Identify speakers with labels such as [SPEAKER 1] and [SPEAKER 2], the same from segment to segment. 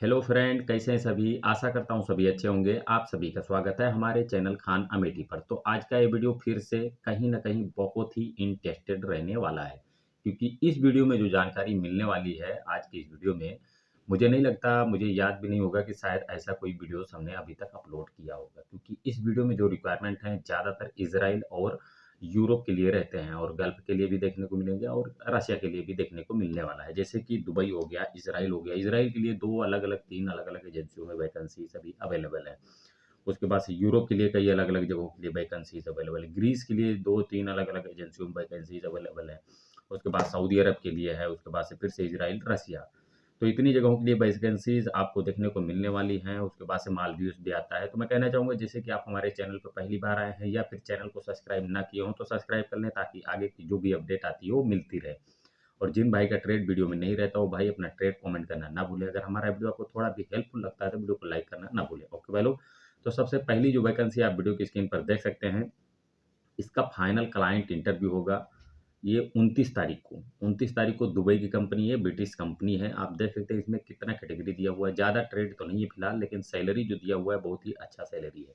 [SPEAKER 1] Hello friend, कैसे हैं सभी? आशा करता हूँ सभी अच्छे होंगे। आप सभी का स्वागत है हमारे चैनल खान अमेठी पर। तो आज का ये वीडियो फिर से कहीं न कहीं बहुत ही इंटरेस्टेड रहने वाला है, क्योंकि इस वीडियो में जो जानकारी मिलने वाली है आज की इस वीडियो में, मुझे नहीं लगता, मुझे याद भी नहीं होगा कि शायद ऐसा कोई वीडियोज़ हमने अभी तक अपलोड किया होगा। क्योंकि इस वीडियो में जो रिक्वायरमेंट हैं ज़्यादातर इज़राइल और यूरोप के लिए रहते हैं और गल्फ के लिए भी देखने को मिलेंगे और रशिया के लिए भी देखने को मिलने वाला है। जैसे कि दुबई हो गया, इज़राइल हो गया। इज़राइल के लिए 2 अलग-अलग 3 अलग-अलग एजेंसियों में वैकेंसीज़ अभी अवेलेबल है। उसके बाद से यूरोप के लिए कई अलग-अलग जगहों के लिए वैकेंसीज़ अवेलेबल है। ग्रीस के लिए 2-3 अलग-अलग एजेंसियों में वैकेंसीज़ अवेलेबल है। उसके बाद सऊदी अरब के लिए है, उसके बाद से फिर से इज़राइल, रशिया। तो इतनी जगहों के लिए वैकेंसीज़ आपको देखने को मिलने वाली हैं, उसके बाद से मालदीव्स भी आता है। तो मैं कहना चाहूँगा जैसे कि आप हमारे चैनल पर पहली बार आए हैं या फिर चैनल को सब्सक्राइब ना किए हों, तो सब्सक्राइब कर लें ताकि आगे की जो भी अपडेट आती है वो मिलती रहे। और जिन भाई का ट्रेड वीडियो में नहीं रहता, वो भाई अपना ट्रेड कमेंट करना ना भूलें। अगर हमारा वीडियो आपको थोड़ा भी हेल्पफुल लगता है तो वीडियो को लाइक करना ना भूलें। ओके भाई लोग, तो सबसे पहली जो वैकेंसी आप वीडियो की स्क्रीन पर देख सकते हैं, इसका फाइनल क्लाइंट इंटरव्यू होगा ये 29 तारीख को दुबई की कंपनी है, ब्रिटिश कंपनी है। आप देख सकते हैं इसमें कितना कैटेगरी दिया हुआ है। ज़्यादा ट्रेड तो नहीं है फिलहाल, लेकिन सैलरी जो दिया हुआ है बहुत ही अच्छा सैलरी है।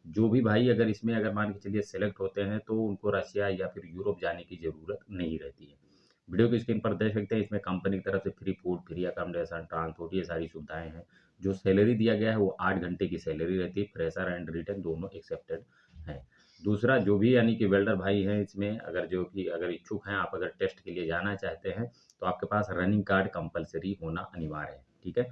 [SPEAKER 1] जो भी भाई अगर इसमें अगर मान के चलिए सेलेक्ट होते हैं तो उनको रशिया या फिर यूरोप जाने की ज़रूरत नहीं रहती है। वीडियो की स्क्रीन पर देख सकते हैं इसमें कंपनी की तरफ से free food, free accommodation, transport ये सारी सुविधाएँ हैं। जो सैलरी दिया गया है वो 8 घंटे की सैलरी रहती है। फ्रेशर एंड रिटेन दोनों एक्सेप्टेड हैं। दूसरा जो भी यानी कि वेल्डर भाई हैं इसमें अगर जो कि अगर इच्छुक हैं, आप अगर टेस्ट के लिए जाना चाहते हैं, तो आपके पास रनिंग कार्ड कंपल्सरी होना अनिवार्य है, ठीक है?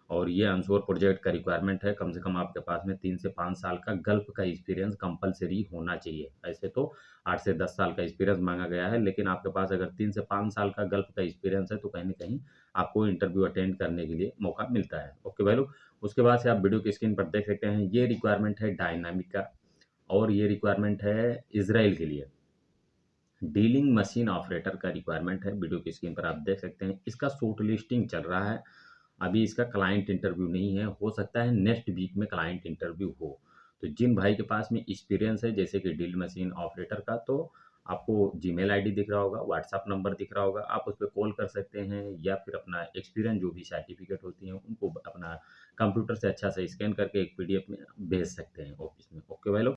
[SPEAKER 1] और ये ऑनशोर प्रोजेक्ट का रिक्वायरमेंट है, कम से कम आपके पास में 3 से 5 साल का गल्फ का एक्सपीरियंस कंपल्सरी होना चाहिए। ऐसे तो 8 से 10 साल का एक्सपीरियंस माँगा गया है, लेकिन आपके पास अगर 3 से 5 साल का गल्फ का एक्सपीरियंस है, तो कहीं न कहीं आपको इंटरव्यू अटेंड करने के लिए मौका मिलता है। ओके भाई लोग, उसके बाद से आप वीडियो की स्क्रीन पर देख सकते हैं, ये रिक्वायरमेंट है डायनामिक का और ये रिक्वायरमेंट है इज़राइल के लिए। डीलिंग मशीन ऑपरेटर का रिक्वायरमेंट है, वीडियो की स्क्रीन पर आप देख सकते हैं। इसका शॉर्ट लिस्टिंग चल रहा है, अभी इसका क्लाइंट इंटरव्यू नहीं है, हो सकता है नेक्स्ट वीक में क्लाइंट इंटरव्यू हो। तो जिन भाई के पास में एक्सपीरियंस है जैसे कि डील मशीन ऑपरेटर का, तो आपको जीमेल आईडी दिख रहा होगा, व्हाट्सएप नंबर दिख रहा होगा, आप उस पे कॉल कर सकते हैं या फिर अपना एक्सपीरियंस जो भी सर्टिफिकेट होती हैं, उनको अपना कंप्यूटर से अच्छा से स्कैन करके एक पीडीएफ में भेज सकते हैं ऑफ़िस में। ओके भाई लोग।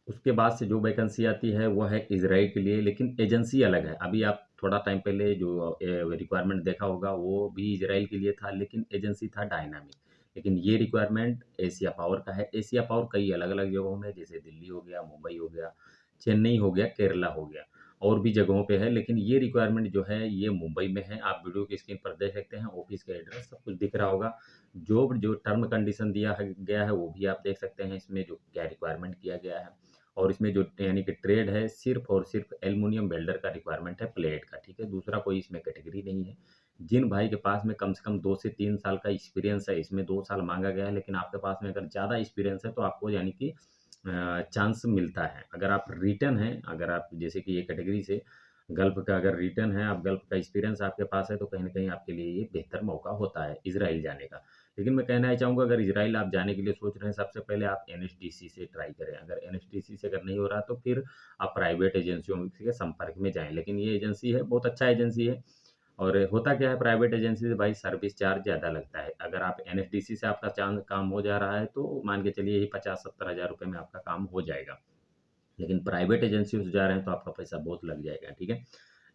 [SPEAKER 1] उसके बाद से जो वैकेंसी आती है वो है इज़राइल के लिए, लेकिन एजेंसी अलग है। अभी आप थोड़ा टाइम पहले जो रिक्वायरमेंट देखा होगा वो भी इज़राइल के लिए था, लेकिन एजेंसी था डायनामिक। लेकिन ये रिक्वायरमेंट एशिया पावर का है। एशिया पावर कई अलग-अलग जगहों में, जैसे दिल्ली हो गया, मुंबई हो गया, चेन्नई हो गया, केरला हो गया और भी जगहों पे है। लेकिन ये रिक्वायरमेंट जो है ये मुंबई में है। आप वीडियो की स्क्रीन पर देख सकते हैं, ऑफ़िस का एड्रेस सब कुछ दिख रहा होगा। जो जो टर्म कंडीशन दिया है गया है वो भी आप देख सकते हैं इसमें जो क्या रिक्वायरमेंट किया गया है। और इसमें जो यानी कि ट्रेड है सिर्फ़ और सिर्फ़ एल्युमिनियम वेल्डर का रिक्वायरमेंट है, प्लेट का, ठीक है? दूसरा कोई इसमें कैटेगरी नहीं है। जिन भाई के पास में कम से कम 2 से 3 साल का एक्सपीरियंस है, इसमें 2 साल माँगा गया है, लेकिन आपके पास में अगर ज़्यादा एक्सपीरियंस है तो आपको यानी कि चांस मिलता है। अगर आप रिटर्न हैं, अगर आप जैसे कि ये कैटेगरी से गल्फ का अगर रिटर्न है, आप गल्फ का एक्सपीरियंस आपके पास है, तो कहीं न कहीं आपके लिए ये बेहतर मौका होता है इज़राइल जाने का। लेकिन मैं कहना ये चाहूँगा अगर इज़राइल आप जाने के लिए सोच रहे हैं, सबसे पहले आप एनएसडीसी से ट्राई करें। अगर एनएसडीसी से अगर नहीं हो रहा, तो फिर आप प्राइवेट एजेंसियों के संपर्क में जाएँ। लेकिन ये एजेंसी है, बहुत अच्छा एजेंसी है और होता क्या है प्राइवेट एजेंसी से भाई सर्विस चार्ज ज़्यादा लगता है। अगर आप एनएसडीसी से आपका चांद काम हो जा रहा है, तो मान के चलिए यही 50-70 हज़ार रुपए में आपका काम हो जाएगा। लेकिन प्राइवेट एजेंसियों से जा रहे हैं, तो आपका पैसा बहुत लग जाएगा, ठीक है?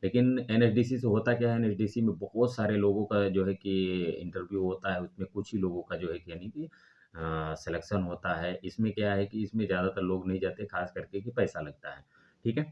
[SPEAKER 1] लेकिन एनएसडीसी से होता क्या है, एनएसडीसी में बहुत सारे लोगों का जो है कि इंटरव्यू होता है, उसमें कुछ ही लोगों का जो है कि यानी कि सिलेक्शन होता है। इसमें क्या है कि इसमें ज़्यादातर लोग नहीं जाते, ख़ास करके कि पैसा लगता है, ठीक है?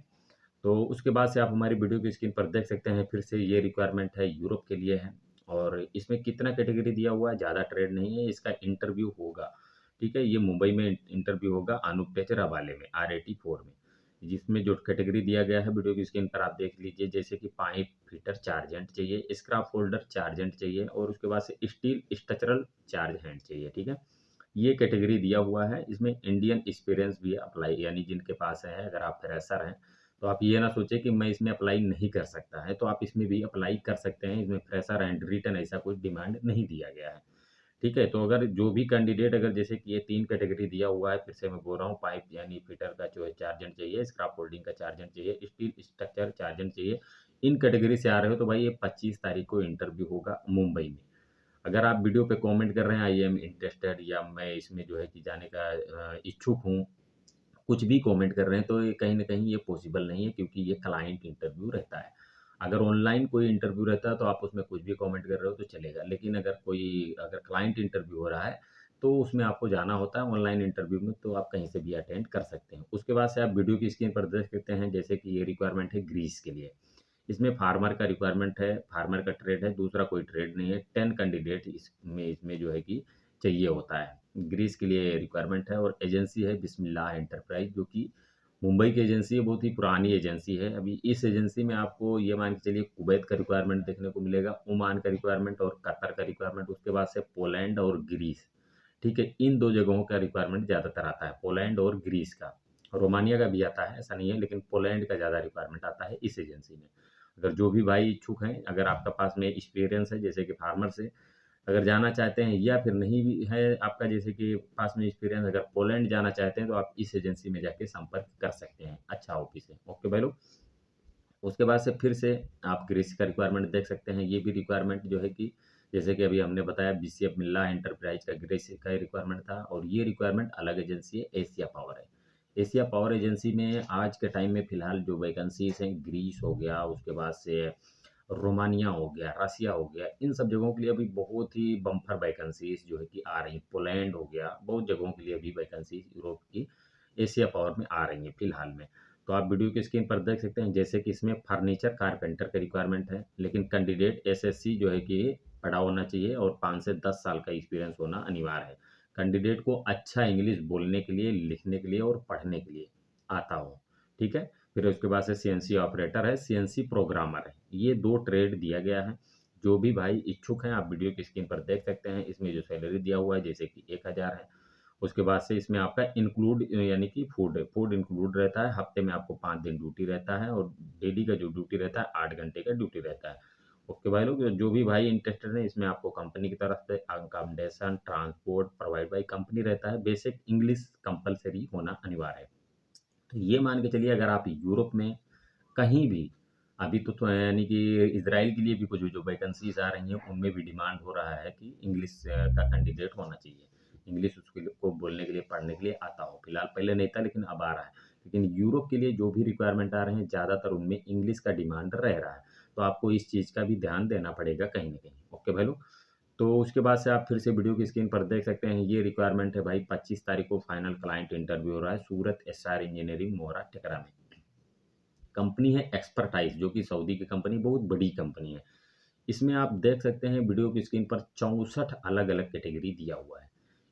[SPEAKER 1] तो उसके बाद से आप हमारी वीडियो की स्क्रीन पर देख सकते हैं, फिर से ये रिक्वायरमेंट है यूरोप के लिए है और इसमें कितना कैटेगरी दिया हुआ है, ज़्यादा ट्रेड नहीं है, इसका इंटरव्यू होगा, ठीक है? ये मुंबई में इंटरव्यू होगा अनूप टेचरा वाले में, R84 में। जिसमें जो कैटेगरी दिया गया है वीडियो की स्क्रीन पर आप देख लीजिए, जैसे कि पाइप फिटर चार्जेंट चाहिए, स्क्रैप फोल्डर चार्जेंट चाहिए और उसके बाद से स्टील स्ट्रक्चरल चार्ज हैंड चाहिए, ठीक है? ये कैटेगरी दिया हुआ है, इसमें इंडियन एक्सपीरियंस भी अप्लाई यानी जिनके पास है, अगर आप फ्रेशर हैं, तो आप ये ना सोचें कि मैं इसमें अप्लाई नहीं कर सकता है, तो आप इसमें भी अप्लाई कर सकते हैं। इसमें फ्रेशर एंड रिटन ऐसा कुछ डिमांड नहीं दिया गया है। ठीक है? तो अगर जो भी कैंडिडेट अगर जैसे कि ये 3 कैटेगरी दिया हुआ है, फिर से मैं बोल रहा हूँ पाइप यानी फिटर का जो है चार्जेंट चाहिए, स्क्रैप होल्डिंग का चार्जेंट चाहिए, स्टील स्ट्रक्चर चार्जेंट चाहिए। इन कैटेगरी से आ रहे हो तो भाई ये 25 तारीख को इंटरव्यू होगा मुंबई में। अगर आप वीडियो पे कमेंट कर रहे हैं आई एम इंटरेस्टेड या मैं इसमें जो है कि जाने का इच्छुक हूँ, कुछ भी कमेंट कर रहे हैं, तो ये कहीं न कहीं ये पॉसिबल नहीं है क्योंकि ये क्लाइंट इंटरव्यू रहता है। अगर ऑनलाइन कोई इंटरव्यू रहता है तो आप उसमें कुछ भी कमेंट कर रहे हो तो चलेगा। लेकिन अगर क्लाइंट इंटरव्यू हो रहा है, तो उसमें आपको जाना होता है ऑनलाइन इंटरव्यू में, तो आप कहीं से भी अटेंड कर सकते हैं। उसके बाद से आप वीडियो की स्क्रीन पर देख सकते हैं जैसे कि ये रिक्वायरमेंट है ग्रीस के लिए। इसमें फार्मर का रिक्वायरमेंट है, फार्मर का ट्रेड है, दूसरा कोई ट्रेड नहीं है। 10 कैंडिडेट इसमें जो है कि चाहिए होता है। ग्रीस के लिए रिक्वायरमेंट है और एजेंसी है बिस्मिल्लाह एंटरप्राइज़, जो कि मुंबई की एजेंसी है, बहुत ही पुरानी एजेंसी है। अभी इस एजेंसी में आपको ये मान के चलिए कुवैत का रिक्वायरमेंट देखने को मिलेगा, ओमान का रिक्वायरमेंट और कतर का रिक्वायरमेंट, उसके बाद से पोलैंड और ग्रीस। ठीक है, इन 2 जगहों का रिक्वायरमेंट ज़्यादातर आता है, पोलैंड और ग्रीस का। रोमानिया का भी आता है, ऐसा नहीं है, लेकिन पोलैंड का ज़्यादा रिक्वायरमेंट आता है इस एजेंसी में। अगर जो भी भाई इच्छुक हैं, अगर आपका पास में एक्सपीरियंस है जैसे कि फार्मर से अगर जाना चाहते हैं या फिर नहीं भी है आपका जैसे कि पास में एक्सपीरियंस, अगर पोलैंड जाना चाहते हैं तो आप इस एजेंसी में जाके संपर्क कर सकते हैं। अच्छा ऑफिस है। ओके भाई लोग। उसके बाद से फिर से आप ग्रीस का रिक्वायरमेंट देख सकते हैं। ये भी रिक्वायरमेंट जो है कि जैसे कि अभी हमने बताया बीसीएफ मिल्ला एंटरप्राइज का ग्रीस का रिक्वायरमेंट था और ये रिक्वायरमेंट अलग एजेंसी है, एशिया पावर है। एशिया पावर एजेंसी में आज के टाइम में फिलहाल जो वैकेंसीज हैं, ग्रीस हो गया, उसके बाद से रोमानिया हो गया, रसिया हो गया, इन सब जगहों के लिए अभी बहुत ही बम्पर वैकेंसीज जो है कि आ रही हैं। पोलैंड हो गया, बहुत जगहों के लिए अभी वैकेंसीज यूरोप की एशिया पावर में आ रही हैं फिलहाल में। तो आप वीडियो की स्क्रीन पर देख सकते हैं जैसे कि इसमें फर्नीचर कारपेंटर का रिक्वायरमेंट है, लेकिन कैंडिडेट एसएससी जो है कि पढ़ा होना चाहिए और 5 से 10 साल का एक्सपीरियंस होना अनिवार्य है। कैंडिडेट को अच्छा इंग्लिश बोलने के लिए, लिखने के लिए और पढ़ने के लिए आता हो। ठीक है? फिर उसके बाद से सीएनसी ऑपरेटर है, सीएनसी प्रोग्रामर है। ये 2 ट्रेड दिया गया है। जो भी भाई इच्छुक हैं आप वीडियो की स्क्रीन पर देख सकते हैं। इसमें जो सैलरी दिया हुआ है जैसे कि 1000 है। उसके बाद से इसमें आपका इंक्लूड यानी कि फूड इंक्लूड रहता है। हफ्ते में आपको 5 दिन ड्यूटी रहता है और डेली का जो ड्यूटी रहता है 8 घंटे का ड्यूटी रहता है। ओके भाई लोग, जो भी भाई इंटरेस्टेड है इसमें आपको कंपनी की तरफ से accommodation, transport provide by company रहता है। बेसिक इंग्लिश कंपल्सरी होना अनिवार्य है। तो ये मान के चलिए अगर आप यूरोप में कहीं भी अभी तो यानी कि इज़राइल के लिए भी कुछ जो वैकेंसीज़ आ रही हैं, उनमें भी डिमांड हो रहा है कि इंग्लिश का कैंडिडेट होना चाहिए। इंग्लिश उसके लिए को बोलने के लिए, पढ़ने के लिए आता हो। फिलहाल पहले नहीं था लेकिन अब आ रहा है। लेकिन यूरोप के लिए जो भी रिक्वायरमेंट आ रहे हैं, ज़्यादातर उनमें इंग्लिश का डिमांड रह रहा है। तो आपको इस चीज़ का भी ध्यान देना पड़ेगा कहीं न कहीं। ओके भाई लोग। तो उसके बाद से आप फिर से वीडियो की स्क्रीन पर देख सकते हैं, ये रिक्वायरमेंट है भाई 25 तारीख को फाइनल क्लाइंट इंटरव्यू हो रहा है, सूरत एसआर इंजीनियरिंग मोहरा टिकरा में। कंपनी है एक्सपर्टाइज़ जो कि सऊदी की कंपनी, बहुत बड़ी कंपनी है। इसमें आप देख सकते हैं वीडियो की स्क्रीन पर 64 अलग-अलग कैटेगरी दिया हुआ है।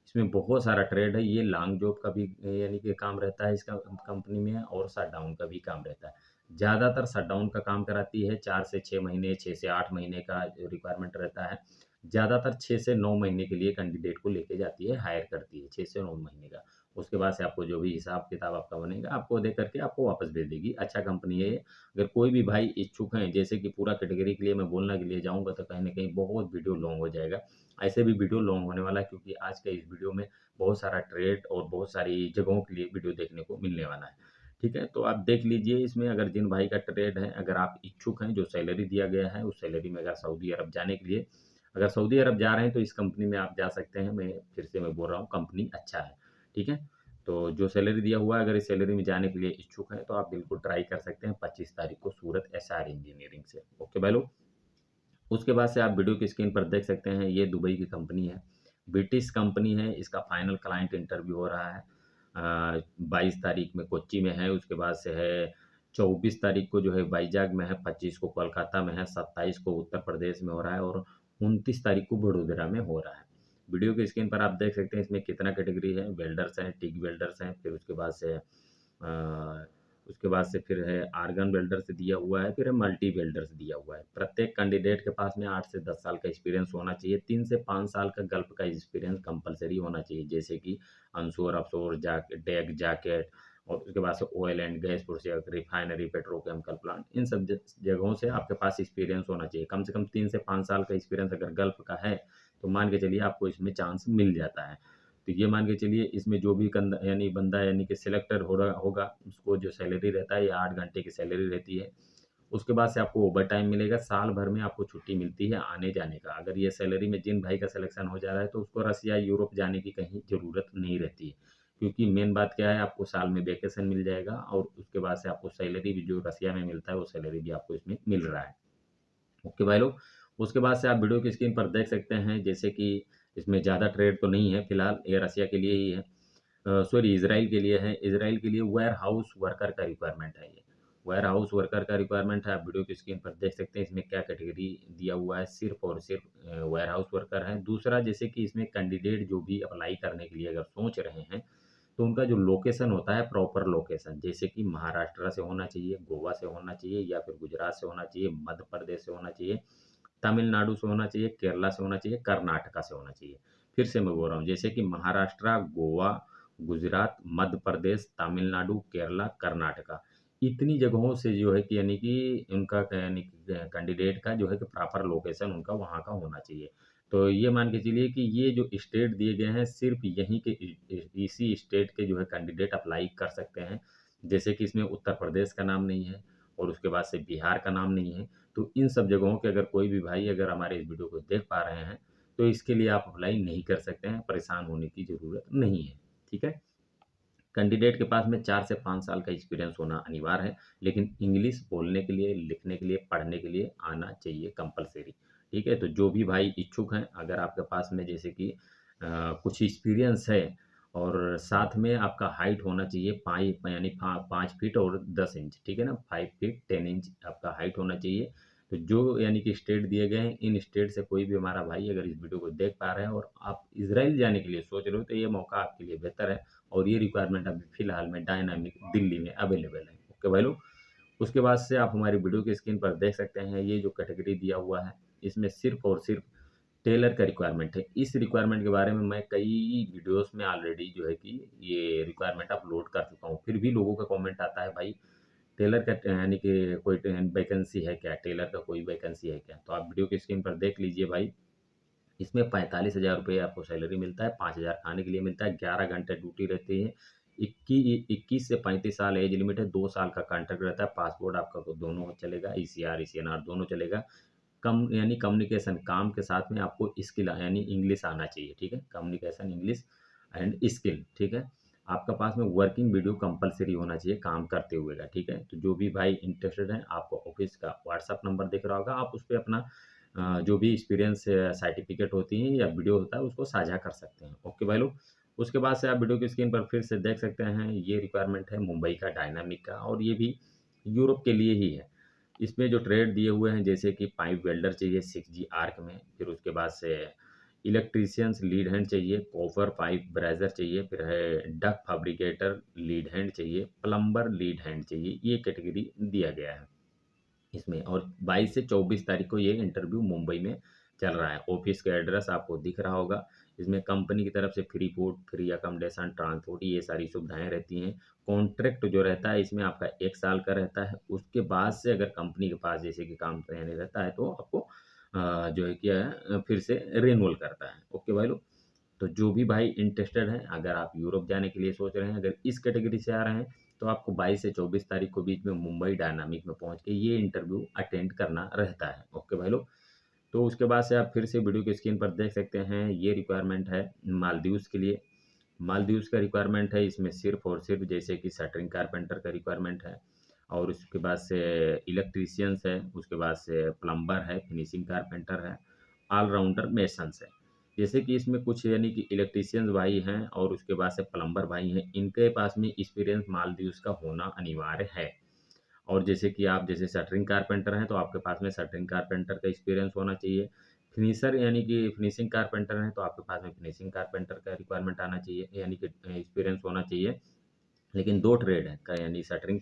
[SPEAKER 1] इसमें बहुत सारा ट्रेड है, ये लॉन्ग जॉब का भी यानी कि काम रहता है इसका कंपनी में और शटडाउन का भी काम रहता है। ज़्यादातर शटडाउन का काम कराती है 4 से 6 महीने, 6 से 8 महीने का रिक्वायरमेंट रहता है। ज़्यादातर 6 से 9 महीने के लिए कैंडिडेट को लेके जाती है, हायर करती है 6 से 9 महीने का। उसके बाद से आपको जो भी हिसाब-किताब आपका बनेगा, आपको दे करके आपको वापस भेज देगी। अच्छा कंपनी है ये। अगर कोई भी भाई इच्छुक हैं, जैसे कि पूरा कैटेगरी के लिए मैं बोलने के लिए जाऊँगा तो कहीं न कहीं बहुत वीडियो लॉन्ग हो जाएगा। ऐसे भी वीडियो लॉन्ग होने वाला है क्योंकि आज के इस वीडियो में बहुत सारा ट्रेड और बहुत सारी जगहों के लिए वीडियो देखने को मिलने वाला है। ठीक है? तो आप देख लीजिए इसमें अगर जिन भाई का ट्रेड है, अगर आप इच्छुक हैं, जो सैलरी दिया गया है, उस सैलरी में अगर सऊदी अरब जाने के लिए अगर सऊदी अरब जा रहे हैं तो इस कंपनी में आप जा सकते हैं। मैं फिर से मैं बोल रहा हूँ कंपनी अच्छा है। ठीक है? तो जो सैलरी दिया हुआ है अगर इस सैलरी में जाने के लिए इच्छुक हैं तो आप बिल्कुल ट्राई कर सकते हैं 25 तारीख को सूरत एसआर इंजीनियरिंग से। ओके भाई लोग। उसके बाद से आप वीडियो की स्क्रीन पर देख सकते हैं ये दुबई की कंपनी है। ब्रिटिश कंपनी है, इसका फाइनल क्लाइंट इंटरव्यू हो रहा है। 22 तारीख में कोच्चि में है, उसके बाद से है 24 तारीख को जो है वाइज़ाग में है, 25 को कोलकाता में है, 27 को उत्तर प्रदेश में हो रहा है और 29 तारीख को वडोदरा में हो रहा है। वीडियो की स्क्रीन पर आप देख सकते हैं इसमें कितना कैटेगरी है, वेल्डर्स हैं, टिग वेल्डर्स हैं, फिर उसके बाद से फिर है आर्गन वेल्डर्स दिया हुआ है, फिर है मल्टी वेल्डर्स दिया हुआ है। प्रत्येक कैंडिडेट के पास में 8 से 10 साल का एक्सपीरियंस होना चाहिए, 3 से 5 साल का गल्फ का एक्सपीरियंस कंपल्सरी होना चाहिए, जैसे कि ऑनशोर, ऑफशोर, डेक, जैकेट और उसके बाद से oil and gas project, refinery, petrochemical plant, इन सब जगहों से आपके पास एक्सपीरियंस होना चाहिए। कम से कम 3 से 5 साल का एक्सपीरियंस अगर गल्फ का है, तो मान के चलिए आपको इसमें चांस मिल जाता है। तो ये मान के चलिए इसमें जो भी बंदा यानी कि सिलेक्टर हो रहा होगा, उसको जो सैलरी रहता है ये 8 घंटे की सैलरी रहती है उसके बाद से आपको ओवर टाइम मिलेगा, साल भर में आपको छुट्टी मिलती है आने जाने का। अगर ये सैलरी में जिन भाई का सिलेक्शन हो जा रहा है तो उसको रसिया, यूरोप जाने की कहीं ज़रूरत नहीं रहती है। क्योंकि मेन बात क्या है, आपको साल में वैकेशन मिल जाएगा और उसके बाद से आपको सैलरी भी जो रसिया में मिलता है वो सैलरी भी आपको इसमें मिल रहा है। ओके भाई लोग, उसके बाद से आप वीडियो की स्क्रीन पर देख सकते हैं जैसे कि इसमें ज़्यादा ट्रेड तो नहीं है फिलहाल, ये रसिया के लिए ही है। सॉरी, इज़राइल के लिए है। इज़राइल के लिए वेयर हाउस वर्कर का रिक्वायरमेंट है ये। वेयर हाउस वर्कर का रिक्वायरमेंट है, आप वीडियो की स्क्रीन पर देख सकते हैं इसमें क्या कैटेगरी दिया हुआ है, सिर्फ़ और सिर्फ़ वेयर हाउस वर्कर है। दूसरा, जैसे कि इसमें कैंडिडेट जो भी अप्लाई करने के लिए अगर सोच रहे हैं, तो उनका जो लोकेशन होता है प्रॉपर लोकेशन, जैसे कि महाराष्ट्र से होना चाहिए, गोवा से होना चाहिए या फिर गुजरात से होना चाहिए, मध्य प्रदेश से होना चाहिए, तमिलनाडु से होना चाहिए, केरला से होना चाहिए, कर्नाटका से होना चाहिए। फिर से मैं बोल रहा हूँ, जैसे कि महाराष्ट्र, गोवा, गुजरात, मध्य प्रदेश, तमिलनाडु, केरला, कर्नाटका, इतनी जगहों से जो है कि यानी कि उनका यानी कि कैंडिडेट का जो है कि प्रॉपर लोकेशन उनका वहाँ का होना चाहिए। तो ये मान के चलिए कि ये जो स्टेट दिए गए हैं, सिर्फ़ यहीं के इसी स्टेट के जो है कैंडिडेट अप्लाई कर सकते हैं। जैसे कि इसमें उत्तर प्रदेश का नाम नहीं है और उसके बाद से बिहार का नाम नहीं है। तो इन सब जगहों के अगर कोई भी भाई अगर हमारे इस वीडियो को देख पा रहे हैं, तो इसके लिए आप अप्लाई नहीं कर सकते हैं, परेशान होने की ज़रूरत नहीं है, ठीक है? कैंडिडेट के पास में 4 से 5 साल का एक्सपीरियंस होना अनिवार्य है, लेकिन इंग्लिश बोलने के लिए, लिखने के लिए, पढ़ने के लिए आना चाहिए कंपल्सरी, ठीक है? तो जो भी भाई इच्छुक हैं, अगर आपके पास में जैसे कि कुछ एक्सपीरियंस है और साथ में आपका हाइट होना चाहिए यानी 5 फीट और 10 इंच, ठीक है ना? 5 फीट 10 इंच आपका हाइट होना चाहिए। तो जो यानी कि स्टेट दिए गए हैं, इन स्टेट से कोई भी हमारा भाई अगर इस वीडियो को देख पा रहे हैं और आप इज़राइल जाने के लिए सोच रहे हो, तो ये मौका आपके लिए बेहतर है। और ये रिक्वायरमेंट अभी फ़िलहाल में डायनामिक दिल्ली में अवेलेबल है। ओके भाई लोग, उसके बाद से आप हमारी वीडियो की स्क्रीन पर देख सकते हैं ये जो कैटेगरी दिया हुआ है, इसमें सिर्फ़ और सिर्फ़ टेलर का रिक्वायरमेंट है। इस रिक्वायरमेंट के बारे में मैं कई वीडियोज़ में ऑलरेडी जो है कि ये रिक्वायरमेंट अपलोड कर चुका हूँ। फिर भी लोगों का कमेंट आता है, भाई टेलर का यानी कि कोई वैकेंसी है क्या? टेलर का कोई वैकेंसी है क्या? तो आप वीडियो की स्क्रीन पर देख लीजिए भाई, इसमें 45,000 रुपए आपको सैलरी मिलता है, 5,000 खाने के लिए मिलता है, 11 घंटे ड्यूटी रहती है, 21 से 35 साल एज लिमिट है, 2 साल का कॉन्ट्रैक्ट रहता है, पासपोर्ट आपका को दोनों चलेगा, ईसीआर, ईसीएनआर दोनों चलेगा। कम यानी कम्युनिकेशन काम के साथ में आपको स्किल यानी इंग्लिश आना चाहिए, ठीक है? कम्युनिकेशन, इंग्लिश एंड स्किल, ठीक है? आपका पास में वर्किंग वीडियो कंपल्सरी होना चाहिए काम करते हुए का, ठीक है? तो जो भी भाई इंटरेस्टेड हैं, आपको ऑफ़िस का व्हाट्सएप नंबर दिख रहा होगा, आप उसपे अपना जो भी एक्सपीरियंस सर्टिफ़िकेट होती हैं या वीडियो होता है, उसको साझा कर सकते हैं। ओके भाई लोग, उसके बाद से आप वीडियो की स्क्रीन पर फिर से देख सकते हैं, ये रिक्वायरमेंट है मुंबई का डायनामिक का और ये भी यूरोप के लिए ही है। इसमें जो ट्रेड दिए हुए हैं जैसे कि पाइप वेल्डर चाहिए 6G आर्क में, फिर उसके बाद से इलेक्ट्रीशियंस लीड हैंड चाहिए, कॉपर पाइप ब्रेजर चाहिए, फिर है डक फैब्रिकेटर लीड हैंड चाहिए, प्लम्बर लीड हैंड चाहिए, ये कैटेगरी दिया गया है इसमें। और 22 से 24 तारीख को ये इंटरव्यू मुंबई में चल रहा है। ऑफिस का एड्रेस आपको दिख रहा होगा। इसमें कंपनी की तरफ से free food, free accommodation, transport ये सारी सुविधाएँ रहती हैं। कॉन्ट्रैक्ट जो रहता है इसमें आपका 1 साल का रहता है। उसके बाद से अगर कंपनी के पास जैसे कि काम यानी रहता है तो आपको जो है कि फिर से रिन्यूअल करता है। ओके भाई लोग। तो जो भी भाई इंटरेस्टेड हैं, अगर आप यूरोप जाने के लिए सोच रहे हैं, अगर इस कैटेगरी से आ रहे हैं, तो आपको 22 से 24 तारीख को बीच में मुंबई डायनामिक में पहुँच के ये इंटरव्यू अटेंड करना रहता है। ओके भाई लोग। तो उसके बाद से आप फिर से वीडियो की स्क्रीन पर देख सकते हैं, ये रिक्वायरमेंट है मालदीव्स के लिए। मालदीव्स का रिक्वायरमेंट है, इसमें सिर्फ़ और सिर्फ़ जैसे कि शटरिंग कारपेंटर का रिक्वायरमेंट है और उसके बाद से इलेक्ट्रीशियंस है, उसके बाद से प्लम्बर है, फिनिशिंग कारपेंटर है, ऑल-राउंडर मेसन्स है। जैसे कि इसमें कुछ यानी कि इलेक्ट्रीशियंस भाई हैं और उसके बाद से प्लम्बर भाई हैं, इनके पास में एक्सपीरियंस मालदीव्स का होना अनिवार्य है। और जैसे कि आप जैसे शटरिंग कारपेंटर हैं, तो आपके पास में शटरिंग कारपेंटर का एक्सपीरियंस होना चाहिए। फिनिशर यानी कि फिनिशिंग कारपेंटर हैं, तो आपके पास में फिनिशिंग कारपेंटर का रिक्वायरमेंट आना चाहिए, यानी कि एक्सपीरियंस होना चाहिए। लेकिन 2 ट्रेड हैं का यानी shuttering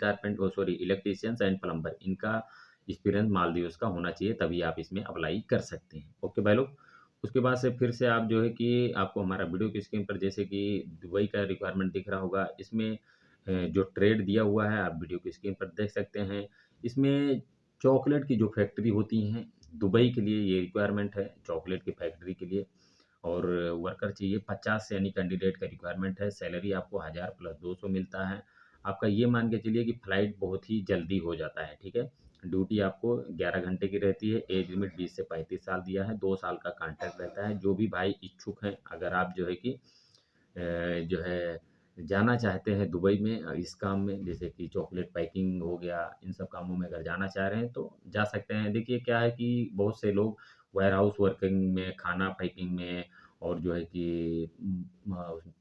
[SPEAKER 1] sorry electricians and plumber, इनका एक्सपीरियंस मालदीव्स का होना चाहिए, तभी आप इसमें अप्लाई कर सकते हैं। ओके भाई लोग। उसके बाद से फिर से आप जो है कि आपको हमारा वीडियो की स्क्रीन पर जैसे कि दुबई का रिक्वायरमेंट दिख रहा होगा, इसमें जो ट्रेड दिया हुआ है आप वीडियो की स्क्रीन पर देख सकते हैं। इसमें चॉकलेट की जो फैक्ट्री होती हैं, दुबई के लिए ये रिक्वायरमेंट है, चॉकलेट की फैक्ट्री के लिए। और वर्कर चाहिए 50 यानी कैंडिडेट का रिक्वायरमेंट है। सैलरी आपको 1000 प्लस 200 मिलता है। आपका ये मान के चलिए कि फ्लाइट बहुत ही जल्दी हो जाता है, ठीक है? ड्यूटी आपको 11 घंटे की रहती है। एज लिमिट 20 से 35 साल दिया है। 2 साल का कॉन्ट्रैक्ट रहता है। जो भी भाई इच्छुक हैं, अगर आप जो है कि जो है जाना चाहते हैं दुबई में इस काम में, जैसे कि चॉकलेट पैकिंग हो गया, इन सब कामों में अगर जाना चाह रहे हैं तो जा सकते हैं। देखिए क्या है कि बहुत से लोग वेयरहाउस वर्किंग में, खाना पैकिंग में, और जो है कि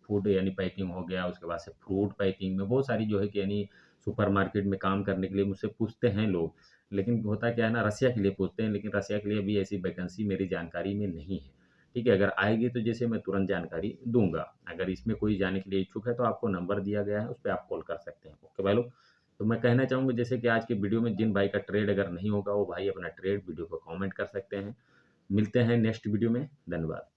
[SPEAKER 1] फूड यानी पैकिंग हो गया, उसके बाद से फ्रूट पैकिंग में, बहुत सारी जो है कि यानी सुपरमार्केट में काम करने के लिए मुझसे पूछते हैं लोग। लेकिन होता क्या है ना, रसिया के लिए पूछते हैं, लेकिन रसिया के लिए अभी ऐसी वैकेंसी मेरी जानकारी में नहीं है। ठीक है, अगर आएगी तो जैसे मैं तुरंत जानकारी दूँगा। अगर इसमें कोई जाने के लिए इच्छुक है तो आपको नंबर दिया गया है, उस पे आप कॉल कर सकते हैं। ओके भाई लोग, तो मैं कहना चाहूँगा जैसे कि आज के वीडियो में जिन भाई का ट्रेड अगर नहीं होगा, वो भाई अपना ट्रेड वीडियो को कमेंट कर सकते हैं। मिलते हैं नेक्स्ट वीडियो में, धन्यवाद।